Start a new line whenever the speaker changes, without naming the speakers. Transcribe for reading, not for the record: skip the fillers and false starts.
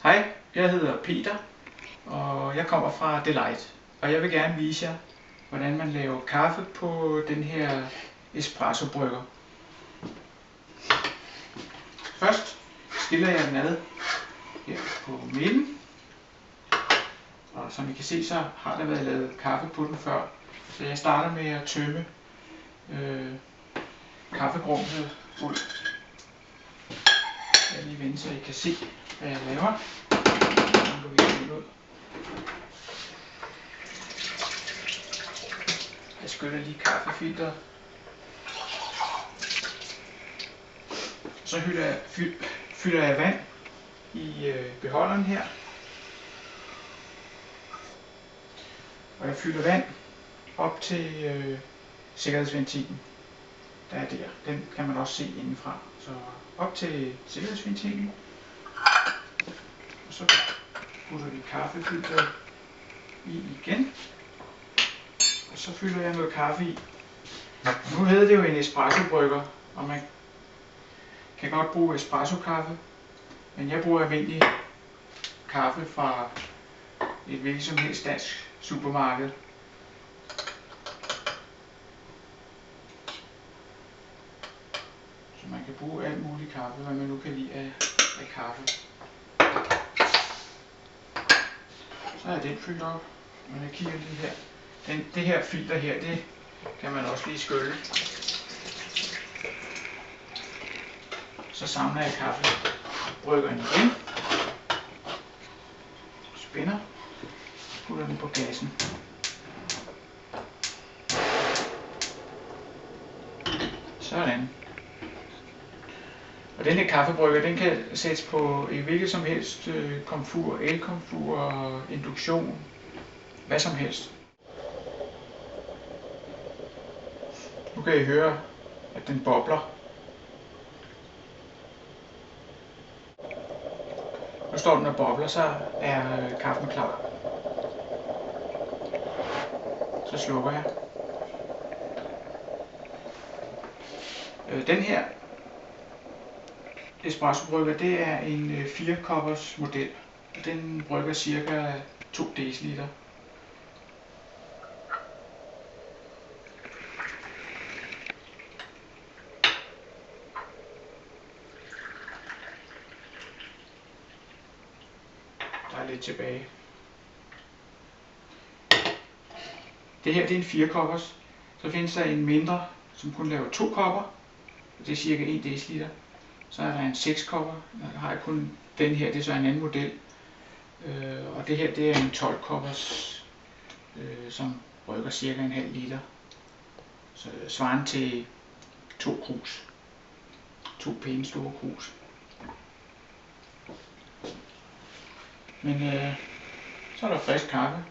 Hej, jeg hedder Peter, og jeg kommer fra Delight, og jeg vil gerne vise jer, hvordan man laver kaffe på den her espresso-brygger. Først skiller jeg den ad her på midten, og som I kan se, så har der været lavet kaffe på den før, så jeg starter med at tømme kaffegrumset ud. Jeg lige vende, så I kan se, hvad jeg laver. Jeg skyller lige kaffefilteret. Så fylder jeg vand i beholderen her. Og jeg fylder vand op til sikkerhedsventilen. Der er der. Den kan man også se indenfra. Så op til sikkerhedsventilen. Og så putter vi kaffefilteret i igen. Og så fylder jeg noget kaffe i. Nu hedder det jo en espresso-brygger, og man kan godt bruge espresso-kaffe, men jeg bruger almindelig kaffe fra et hvilket som helst dansk supermarked. Så man kan bruge alt muligt kaffe, hvad man nu kan lide af kaffe. Så er den fyldt op, og jeg kigger lige her. Det her filter her, det kan man også lige skylle. Så samler jeg kaffebryggeren igen. Spænder. Putter den på gassen. Sådan. Og den her kaffebrygger, den kan sættes på et hvilket som helst komfur, elkomfur, induktion, hvad som helst. Nu kan I høre, at den bobler. Nu står den og bobler, så er kaffen klar. Så slukker jeg. Den her espresso-brygger, det er en 4-koppers model. Den brygger cirka 2 dl. Der er lidt tilbage. Det her, det er en 4-koppers. Så findes der en mindre, som kun laver 2 kopper. Det er cirka 1 dl. Så er der en 6-kopper. Der har jeg kun den her, det er så en anden model. Og det her, det er en 12-koppers, som brygger cirka en halv liter. Så svarende til 2 krus. 2 pæne store krus. Men så er der frisk kaffe.